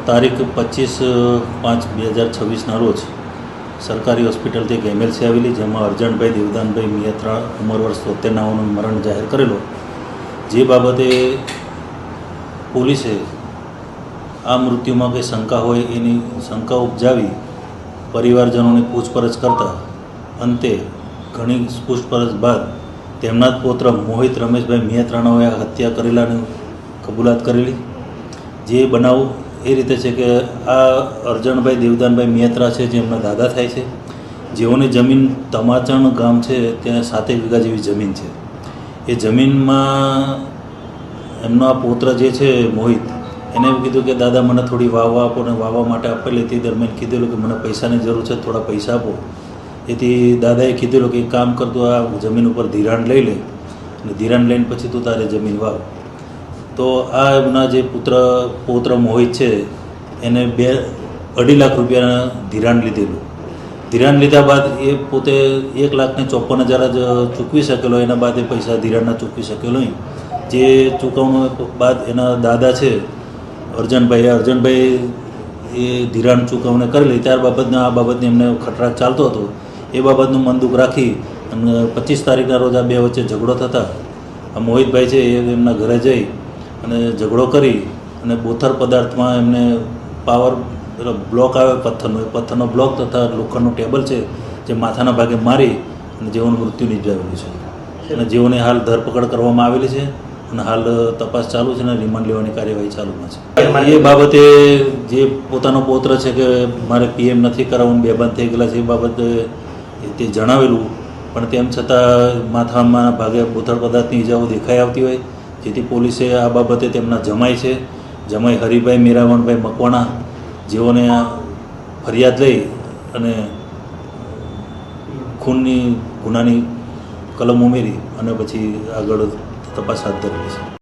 તારીખ 25/5/2026ના રોજ સરકારી હોસ્પિટલથી એક એમએલસી આવેલી, જેમાં અરજણભાઈ દેવદાનભાઈ મિયાત્રા ઉંમર વર્ષ 73નું મરણ જાહેર કરેલો. જે બાબતે પોલીસે આ મૃત્યુમાં કંઈ શંકા હોય એની શંકા ઉપજાવી પરિવારજનોની પૂછપરછ કરતા અંતે ઘણી પૂછપરછ બાદ તેમના જ પુત્ર મોહિત રમેશભાઈ મિયાત્રાણાઓએ હત્યા કરેલાની કબૂલાત કરેલી. જે બનાવ એ રીતે છે કે આ અરજણભાઈ દેવદાનભાઈ મિયાત્રા છે, જે એમના દાદા થાય છે, જેઓની જમીન તમાચણ ગામ છે, ત્યાં 7 વીઘા જેવી જમીન છે. એ જમીનમાં એમનો પુત્ર જે છે મોહિત, એને એવું કીધું કે દાદા મને થોડી વાવવા આપો, ને વાવવા માટે આપેલી. તે દરમિયાન કીધેલું કે મને પૈસાની જરૂર છે, થોડા પૈસા આપો. એથી દાદાએ કીધેલું કે એક કામ કરતું, આ જમીન ઉપર ધિરાણ લઈ લે, અને ધિરાણ લઈને પછી તું તારે જમીન વાવ. તો આ એમના જે પૌત્ર મોહિત છે, એને 2.5 લાખ રૂપિયાના ધિરાણ લીધેલું. ધિરાણ લીધા બાદ એ પોતે 1,54,000 જ ચૂકવી શકેલો. એના બાદ એ પૈસા ધિરાણના ચૂકવી શકેલો નહીં. જે ચૂકવણું બાદ એના દાદા છે અરજણભાઈ એ ધિરાણ ચૂકવણી કરેલી. ત્યાર બાબતના આ બાબતની એમને ખટરાક ચાલતો હતો. એ બાબતનું મન દુઃખ રાખી અને 25 તારીખના રોજ આ બે વચ્ચે ઝઘડો થતા આ મોહિતભાઈ છે એ એમના ઘરે જઈ અને ઝઘડો કરી અને બોથર પદાર્થમાં એમને પાવર બ્લોક આવે પથ્થરનો, એ પથ્થરનો બ્લોક તથા લોખંડનું ટેબલ છે જે માથાના ભાગે મારી અને જેઓનું મૃત્યુ નિપજાવેલું છે. અને જેઓની હાલ ધરપકડ કરવામાં આવેલી છે અને હાલ તપાસ ચાલુ છે અને રિમાન્ડ લેવાની કાર્યવાહી ચાલુમાં છે. એ બાબતે જે પોતાનો પૌત્ર છે કે મારે પીએમ નથી કરાવવું, બેભાન થઈ ગયેલા છે, એ બાબતે તે જણાવેલું. પણ તેમ છતાં માથામાં ભાગે બોથડ પદાર્થની ઈજાઓ દેખાઈ આવતી હોય, જેથી પોલીસે આ બાબતે તેમના જમાઈ હરિભાઈ મીરાવણભાઈ મકવાણા, જેઓને ફરિયાદ લઈ અને ખૂનની ગુનાની કલમ ઉમેરી અને પછી આગળ તપાસ હાથ ધરેલી છે.